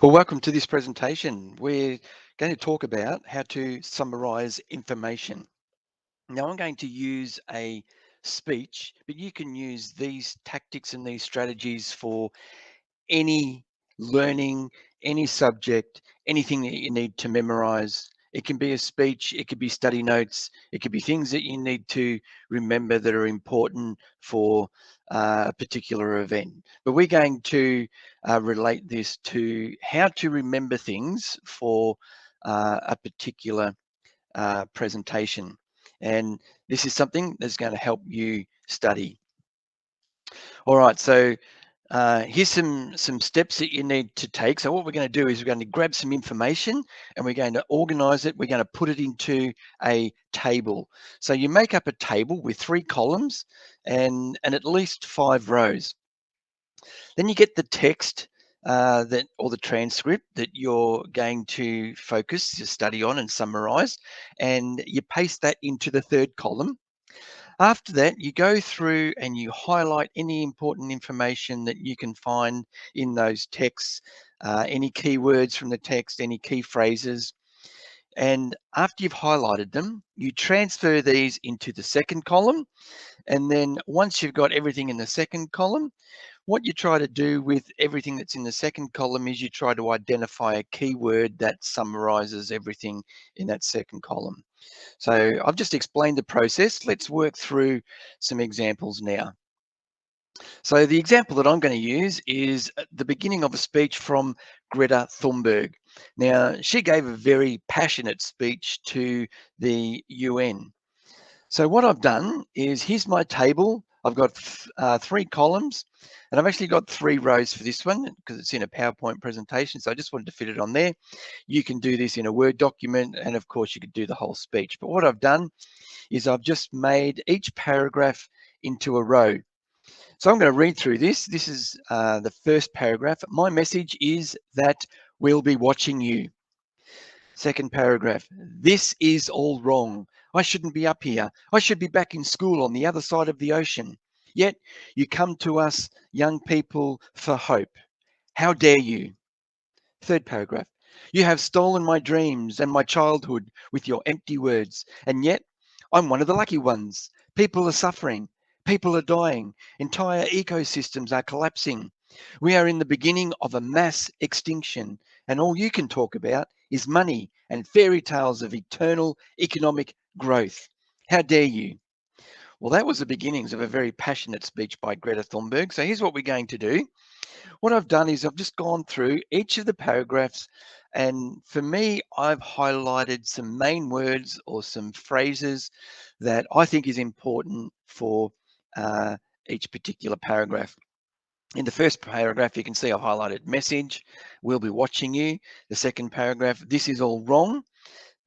Well, welcome to this presentation. We're going to talk about how to summarize information. Now, I'm going to use a speech, but you can use these tactics and these strategies for any learning, any subject, anything that you need to memorize. It can be a speech, it could be study notes, it could be things that you need to remember that are important for a particular event. But we're going to relate this to how to remember things for a particular presentation. And this is something that's going to help you study. All right, so here's some steps that you need to take. So what we're going to do is we're going to grab some information and we're going to organize it. We're going to put it into a table. So you make up a table with 3 columns and at least 5 rows. Then you get the text that or the transcript that you're going to focus to study on and summarize, and you paste that into the 3rd column. After that, you go through and you highlight any important information that you can find in those texts, any keywords from the text, any key phrases. And after you've highlighted them, you transfer these into the 2nd column. And then once you've got everything in the 2nd column, what you try to do with everything that's in the 2nd column is you try to identify a keyword that summarizes everything in that 2nd column. So I've just explained the process. Let's work through some examples now. So the example that I'm going to use is at the beginning of a speech from Greta Thunberg. Now, she gave a very passionate speech to the UN. So what I've done is here's my table. I've got 3 columns, and I've actually got 3 rows for this one because it's in a PowerPoint presentation. So I just wanted to fit it on there. You can do this in a Word document, and of course you could do the whole speech. But what I've done is I've just made each paragraph into a row. So I'm going to read through this. This is the first paragraph. My message is that we'll be watching you. Second paragraph. This is all wrong. I shouldn't be up here. I should be back in school on the other side of the ocean. Yet you come to us, young people, for hope. How dare you? Third paragraph. You have stolen my dreams and my childhood with your empty words, and yet I'm one of the lucky ones. People are suffering. People are dying. Entire ecosystems are collapsing. We are in the beginning of a mass extinction, and all you can talk about is money and fairy tales of eternal economic growth. How dare you? Well, that was the beginnings of a very passionate speech by Greta Thunberg. So here's what we're going to do. What I've done is I've just gone through each of the paragraphs, and for me, I've highlighted some main words or some phrases that I think is important for uh, each particular paragraph. In the first paragraph, you can see I've highlighted message, we'll be watching you. The second paragraph, this is all wrong.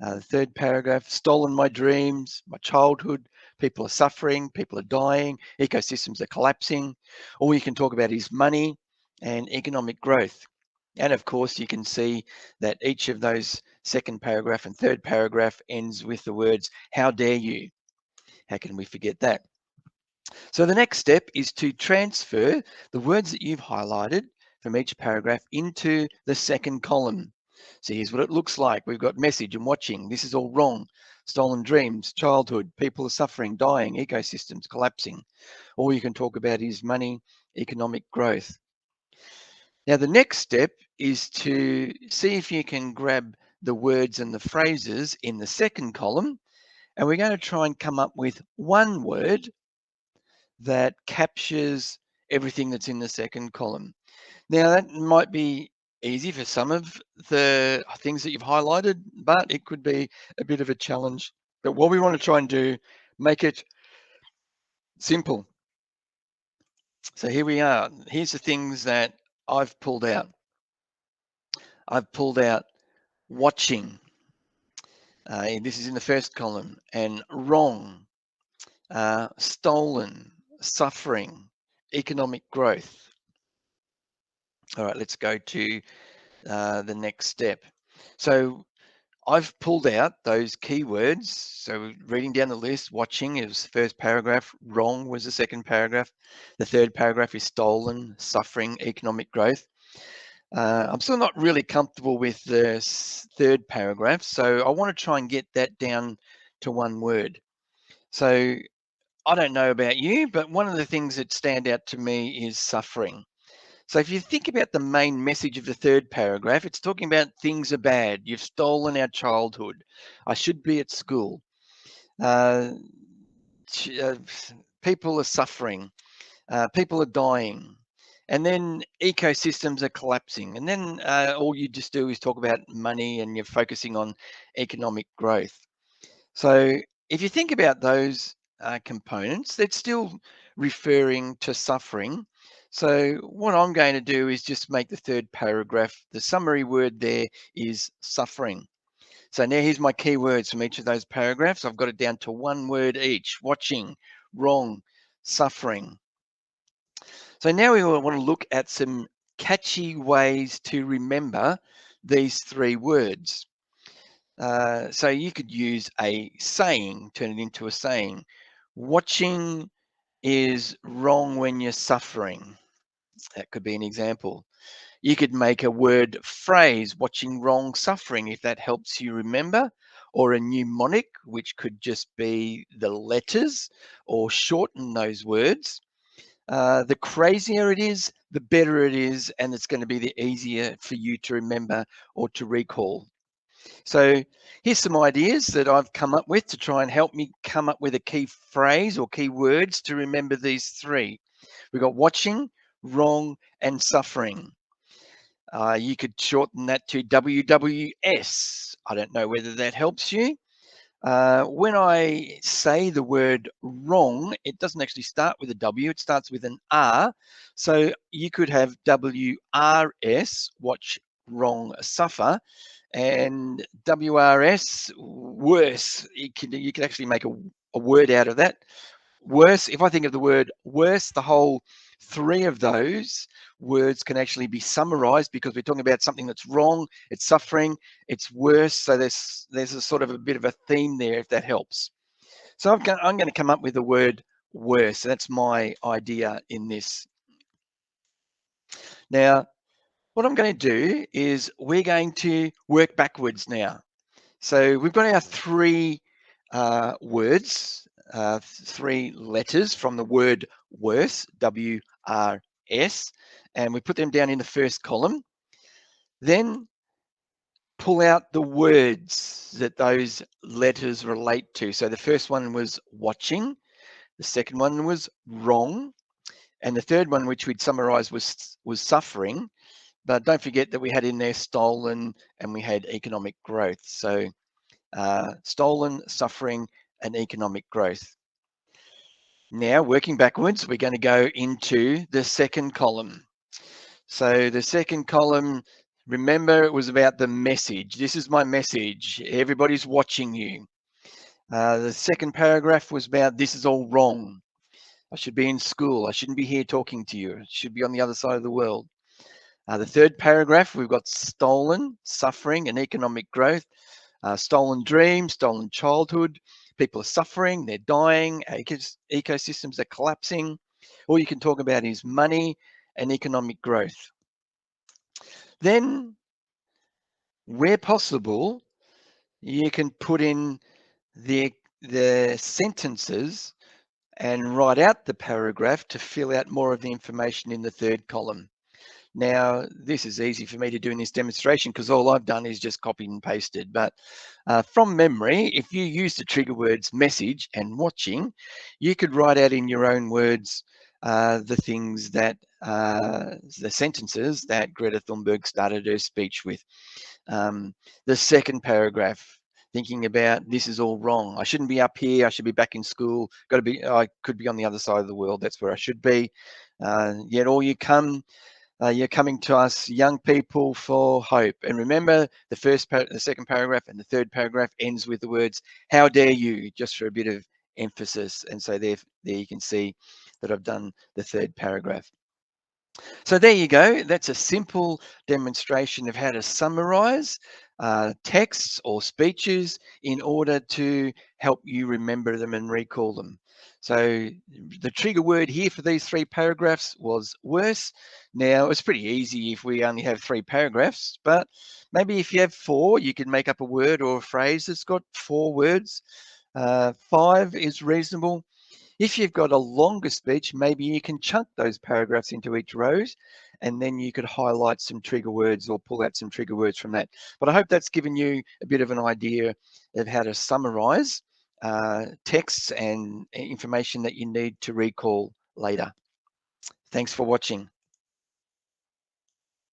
The third paragraph, stolen my dreams, my childhood, people are suffering, people are dying, ecosystems are collapsing. All you can talk about is money and economic growth. And of course, you can see that each of those second paragraph and third paragraph ends with the words, how dare you? How can we forget that? So the next step is to transfer the words that you've highlighted from each paragraph into the 2nd column. So here's what it looks like. We've got message and watching. This is all wrong. Stolen dreams, childhood, people are suffering, dying, ecosystems collapsing. All you can talk about is money, economic growth. Now the next step is to see if you can grab the words and the phrases in the 2nd column, and we're going to try and come up with one word that captures everything that's in the 2nd column. Now, that might be easy for some of the things that you've highlighted, but it could be a bit of a challenge. But what we want to try and do, make it simple. So here we are. Here's the things that I've pulled out. I've pulled out watching. This is in the 1st column, and wrong, stolen, suffering, economic growth. All right, let's go to the next step. So I've pulled out those keywords. So reading down the list, watching is the first paragraph, wrong was the 2nd paragraph. The 3rd paragraph is stolen, suffering, economic growth. I'm still not really comfortable with the third paragraph, so I want to try and get that down to one word. So I don't know about you, but one of the things that stand out to me is suffering. So if you think about the main message of the third paragraph, it's talking about things are bad. You've stolen our childhood. I should be at school. Uh, ch- uh, People are suffering. People are dying. And then ecosystems are collapsing. And then all you just do is talk about money and you're focusing on economic growth. So if you think about those components, they're still referring to suffering. So what I'm going to do is just make the third paragraph, the summary word there is suffering. So now here's my key words from each of those paragraphs. I've got it down to one word each: watching, wrong, suffering. So now we want to look at some catchy ways to remember these three words. So you could use a saying, turn it into a saying. Watching is wrong when you're suffering. That could be an example. You could make a word phrase, watching wrong suffering, if that helps you remember, or a mnemonic, which could just be the letters or shorten those words. The crazier it is, the better it is, and it's going to be the easier for you to remember or to recall. So here's some ideas that I've come up with to try and help me come up with a key phrase or key words to remember these three. We've got watching, wrong, and suffering. You could shorten that to WWS. I don't know whether that helps you. When I say the word wrong, it doesn't actually start with a W, it starts with an R. So you could have WRS, watch, wrong, suffer, and WRS, worse. You could actually make a word out of that. Worse, if I think of the word worse, the whole three of those words can actually be summarized because we're talking about something that's wrong, it's suffering, it's worse. So there's a sort of a bit of a theme there, if that helps. So I'm going to come up with the word worse. That's my idea in this. Now, what I'm going to do is we're going to work backwards now. So we've got our three words, three letters from the word worse, W-R-S, and we put them down in the first column. Then pull out the words that those letters relate to. So the first one was watching, the second one was wrong, and the third one, which we'd summarize, was suffering. But don't forget that we had in there stolen and we had economic growth. So stolen, suffering, and economic growth. Now, working backwards, we're going to go into the second column. So the second column, remember, it was about the message. This is my message. Everybody's watching you. The second paragraph was about this is all wrong. I should be in school. I shouldn't be here talking to you. I should be on the other side of the world. The third paragraph, we've got stolen, suffering, and economic growth. Stolen dreams, stolen childhood. People are suffering, they're dying, ecosystems are collapsing. All you can talk about is money and economic growth. Then, where possible, you can put in the sentences and write out the paragraph to fill out more of the information in the third column. Now, this is easy for me to do in this demonstration because all I've done is just copied and pasted. But from memory, if you use the trigger words message and watching, you could write out in your own words the things that, the sentences that Greta Thunberg started her speech with. The second paragraph, thinking about this is all wrong. I shouldn't be up here. I should be back in school. I could be on the other side of the world. That's where I should be. Yet all you come, you're coming to us, young people, for hope. And remember, the second paragraph and the third paragraph ends with the words, how dare you, just for a bit of emphasis. And so there you can see that I've done the third paragraph. So there you go. That's a simple demonstration of how to summarize texts or speeches in order to help you remember them and recall them. So the trigger word here for these 3 paragraphs was worse. Now, it's pretty easy if we only have 3 paragraphs, but maybe if you have 4, you can make up a word or a phrase that's got 4 words. 5 is reasonable. If you've got a longer speech, maybe you can chunk those paragraphs into each rows, and then you could highlight some trigger words or pull out some trigger words from that. But I hope that's given you a bit of an idea of how to summarize texts and information that you need to recall later. Thanks for watching.